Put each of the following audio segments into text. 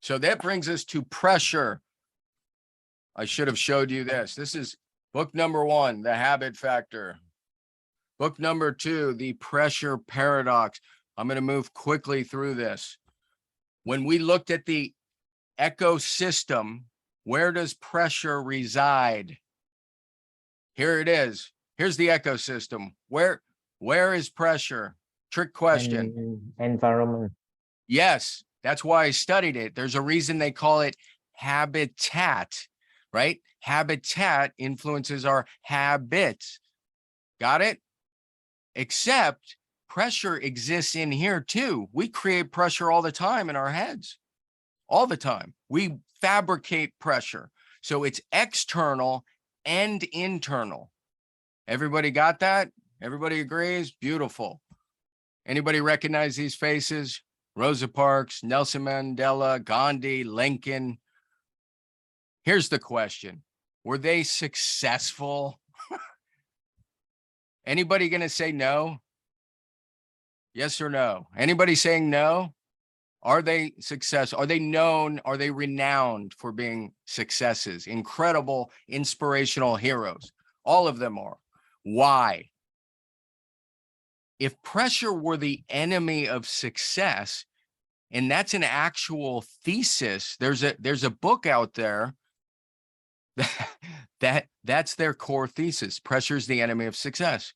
So that brings us to pressure. I should have showed you this. This is book number 1, The Habit Factor. Book number 2, The Pressure Paradox. I'm going to move quickly through this. When we looked at the ecosystem, where does pressure reside? Here it is. Here's the ecosystem. Where is pressure? Trick question. Environment. Yes, that's why I studied it. There's a reason they call it habitat, right? Habitat influences our habits. Got it? Except pressure exists in here too. We create pressure all the time in our heads. All the time. We fabricate pressure. So it's external and internal. Everybody got that? Everybody agrees? Beautiful. Anybody recognize these faces? Rosa Parks, Nelson Mandela, Gandhi, Lincoln. Here's the question. Were they successful? Anybody going to say no? Yes or no? Anybody saying no? Are they success? Are they known? Are they renowned for being successes? Incredible, inspirational heroes. All of them are. Why? If pressure were the enemy of success, and that's an actual thesis, there's a book out there that's their core thesis. Pressure is the enemy of success.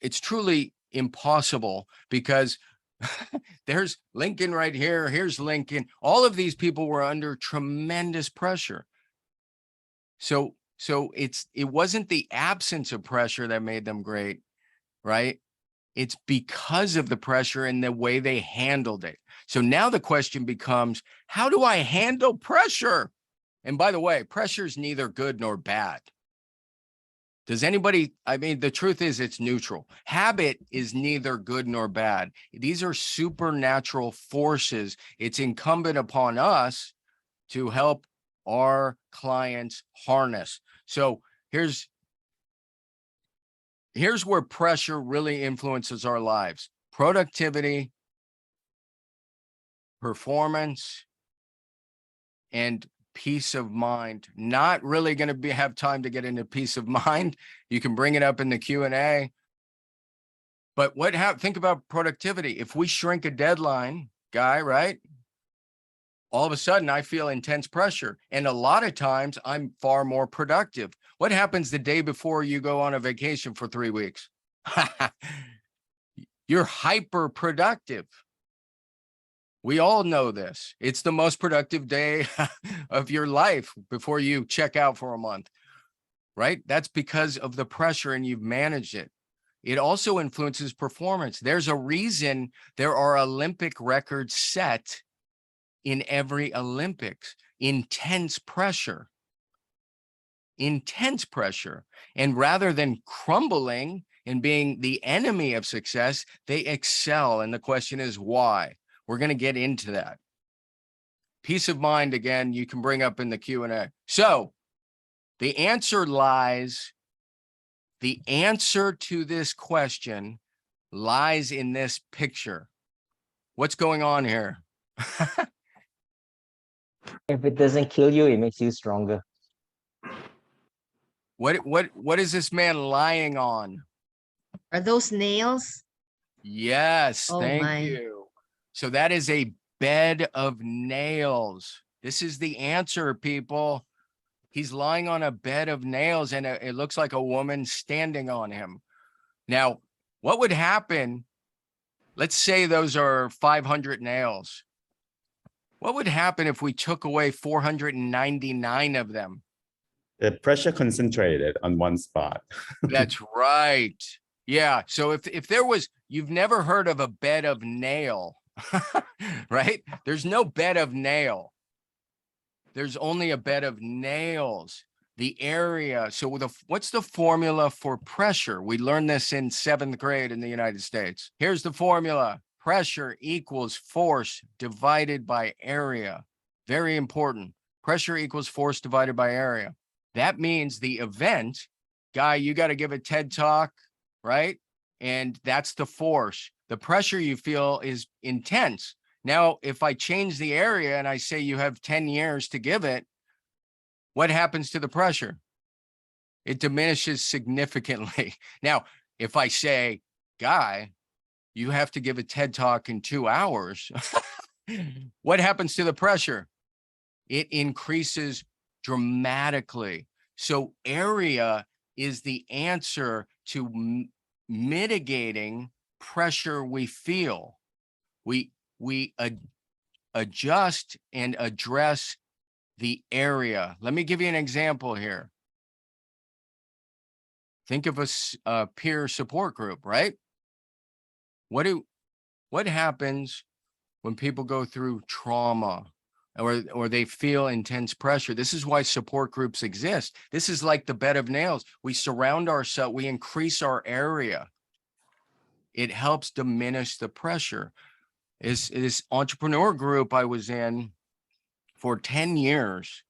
It's truly impossible because there's Lincoln right here. Here's Lincoln. All of these people were under tremendous pressure. So it wasn't the absence of pressure that made them great, right? It's because of the pressure and the way they handled it. So now the question becomes, how do I handle pressure? And by the way, pressure is neither good nor bad. Does anybody, I mean, the truth is it's neutral. Habit is neither good nor bad. These are supernatural forces. It's incumbent upon us to help our clients harness. So here's where pressure really influences our lives. Productivity, performance, and peace of mind. Not really going to have time to get into peace of mind. You can bring it up in the Q&A. But think about productivity. If we shrink a deadline, guy, right? All of a sudden I feel intense pressure. And a lot of times I'm far more productive. What happens the day before you go on a vacation for 3 weeks? You're hyper productive. We all know this. It's the most productive day of your life before you check out for a month, right? That's because of the pressure and you've managed it. It also influences performance. There's a reason there are Olympic records set in every Olympics. Intense pressure. Intense pressure. And rather than crumbling and being the enemy of success, they excel. And the question is why? We're going to get into that. Peace of mind, again, you can bring up in the Q&A. So the answer to this question lies in this picture. What's going on here? If it doesn't kill you, it makes you stronger. What is this man lying on? Are those nails? Yes, Oh, thank my. you. So that is a bed of nails. This is the answer, people. He's lying on a bed of nails and it looks like a woman standing on him. Now, what would happen? Let's say those are 500 nails. What would happen if we took away 499 of them? The pressure concentrated on one spot. That's right. Yeah. So if there was, you've never heard of a bed of nail, right? There's no bed of nail. There's only a bed of nails. The area. So what's the formula for pressure? We learned this in 7th grade in the United States. Here's the formula. Pressure equals force divided by area. Very important. Pressure equals force divided by area. That means the event, guy, you got to give a TED talk, right? And that's the force. The pressure you feel is intense. Now, if I change the area and I say you have 10 years to give it, what happens to the pressure? It diminishes significantly. Now, if I say, Guy, you have to give a TED Talk in 2 hours, what happens to the pressure? It increases dramatically. So area is the answer to mitigating pressure we feel. We adjust and address the area. Let me give you an example here. Think of a peer support group, right? What happens when people go through trauma or they feel intense pressure? This is why support groups exist. This is like the bed of nails. We surround ourselves, we increase our area. It helps diminish the pressure. This entrepreneur group I was in for 10 years,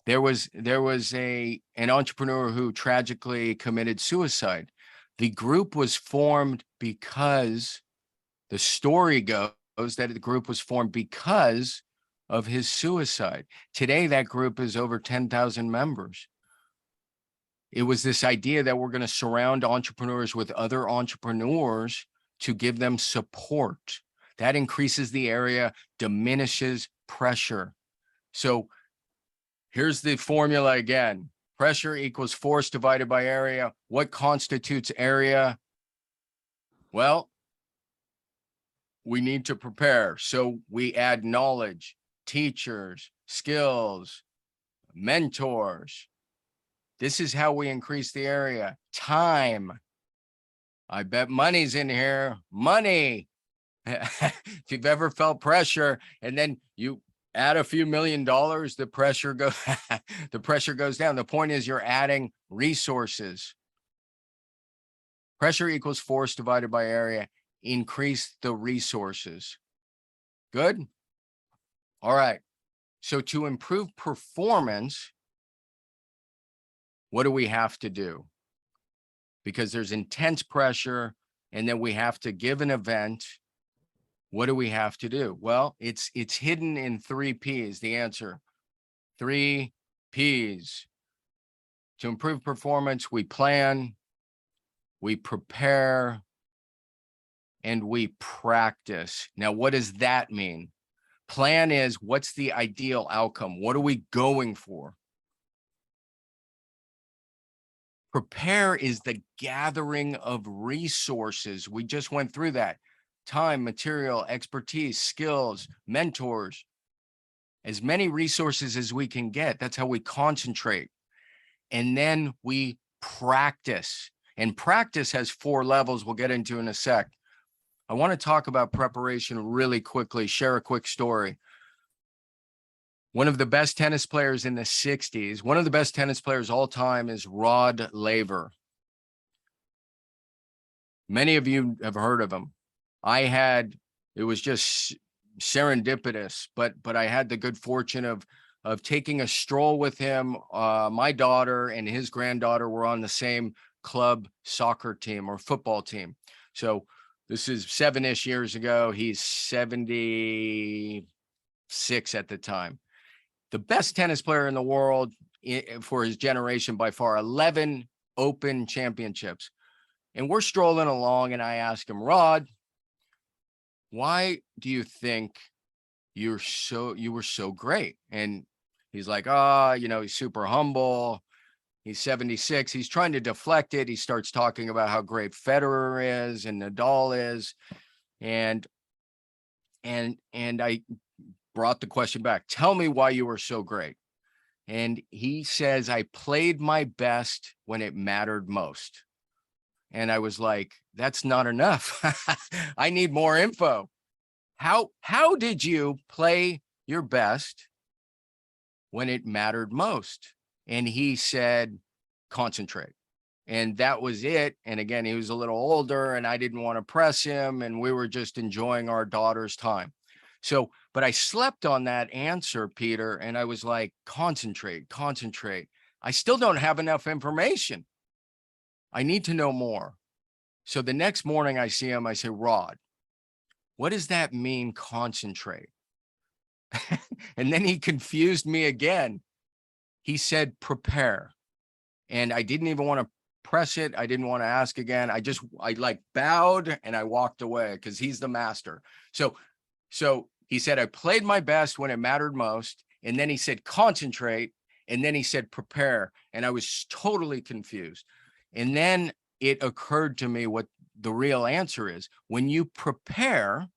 there was an entrepreneur who tragically committed suicide. The group was formed because the story goes that the group was formed because of his suicide. Today, that group is over 10,000 members. It was this idea that we're going to surround entrepreneurs with other entrepreneurs to give them support. That increases the area, diminishes pressure. So here's the formula again. Pressure equals force divided by area. What constitutes area? Well, we need to prepare. So we add knowledge, teachers, skills, mentors. This is how we increase the area. Time. I bet money's in here. Money. If you've ever felt pressure and then you add a few $1 million, the pressure goes down. The point is you're adding resources. Pressure equals force divided by area. Increase the resources. Good? All right. So to improve performance, what do we have to do? Because there's intense pressure and then we have to give an event. What do we have to do? Well, it's hidden in 3 P's, the answer. 3 P's. To improve performance, we plan, we prepare, and we practice. Now, what does that mean? Plan is, what's the ideal outcome? What are we going for? Prepare is the gathering of resources. We just went through that. Time, material, expertise, skills, mentors, as many resources as we can get. That's how we concentrate. And then we practice. And practice has 4 levels we'll get into in a sec. I want to talk about preparation really quickly, share a quick story. One of the best tennis players in the 60s, one of the best tennis players all time is Rod Laver. Many of you have heard of him. It was just serendipitous, but I had the good fortune of taking a stroll with him. My daughter and his granddaughter were on the same club soccer team or football team. So this is 7-ish years ago. He's 76 at the time. The best tennis player in the world for his generation by far, 11 Open championships. And we're strolling along and I ask him, Rod, why do you think you were so great? And he's like, he's super humble. He's 76. He's trying to deflect it. He starts talking about how great Federer is and Nadal is. And I brought the question back. Tell me why you were so great. And he says, I played my best when it mattered most. And I was like, that's not enough. I need more info. How did you play your best when it mattered most? And he said, concentrate. And that was it. And again, he was a little older and I didn't want to press him. And we were just enjoying our daughter's time. So, but I slept on that answer, Peter. And I was like, concentrate. I still don't have enough information. I need to know more. So the next morning I see him, I say, Rod, what does that mean, concentrate? And then he confused me again. He said, prepare. And I didn't even want to press it. I didn't want to ask again. I like bowed and I walked away because he's the master. So he said, I played my best when it mattered most. And then he said, concentrate. And then he said, prepare. And I was totally confused. And then it occurred to me what the real answer is. When you prepare,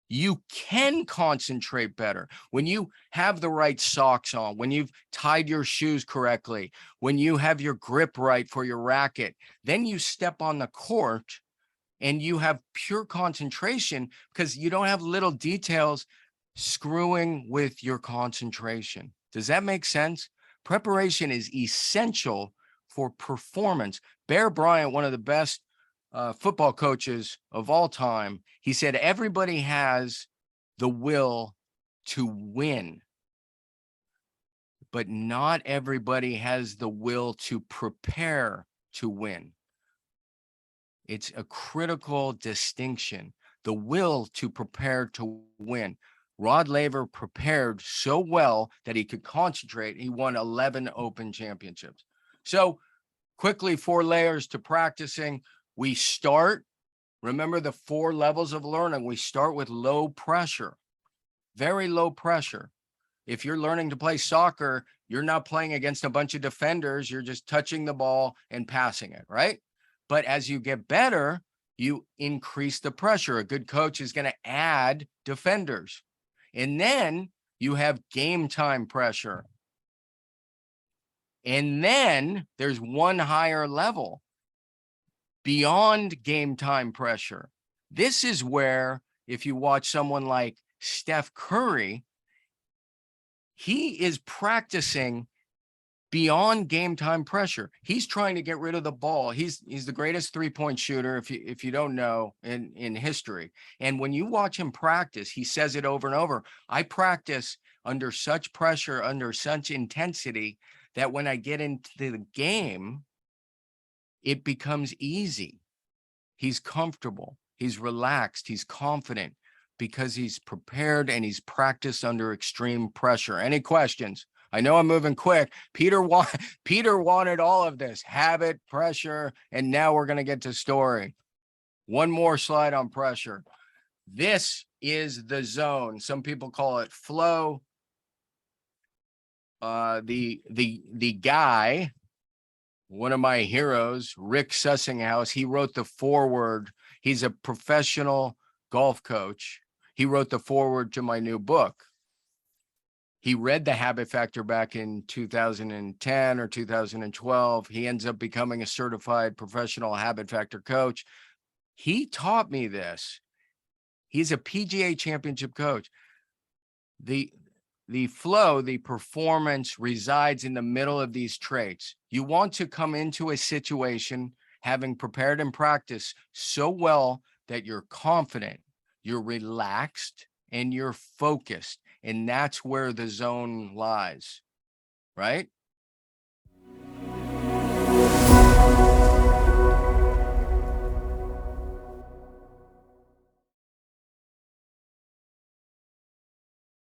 you can concentrate better. When you have the right socks on, when you've tied your shoes correctly, when you have your grip right for your racket, then you step on the court and you have pure concentration because you don't have little details screwing with your concentration. Does that make sense? Preparation is essential for performance. Bear Bryant, one of the best football coaches of all time, he said, everybody has the will to win, but not everybody has the will to prepare to win. It's a critical distinction, the will to prepare to win. Rod Laver prepared so well that he could concentrate. He won 11 Open championships. So quickly, 4 layers to practicing. We start, remember the 4 levels of learning. We start with low pressure, very low pressure. If you're learning to play soccer, you're not playing against a bunch of defenders. You're just touching the ball and passing it, right? But as you get better, you increase the pressure. A good coach is going to add defenders. And then you have game time pressure. And then there's one higher level beyond game time pressure. This is where, if you watch someone like Steph Curry, he is practicing beyond game time pressure. He's trying to get rid of the ball. He's the greatest 3-point shooter, if you don't know, in history. And when you watch him practice, he says it over and over. I practice under such pressure, under such intensity, that when I get into the game, it becomes easy. He's comfortable, he's relaxed, he's confident because he's prepared and he's practiced under extreme pressure. Any questions? I know I'm moving quick. Peter wanted all of this, habit, pressure, and now we're going to get to story. One more slide on pressure. This is the zone. Some people call it flow. The guy, one of my heroes, Rick Sussinghouse, he wrote the foreword. He's a professional golf coach. He wrote the foreword to my new book. He read The Habit Factor back in 2010 or 2012. He ends up becoming a certified professional habit factor coach. He taught me this. He's a PGA championship coach. The flow, the performance resides in the middle of these traits. You want to come into a situation having prepared and practiced so well that you're confident, you're relaxed, and you're focused. And that's where the zone lies, right?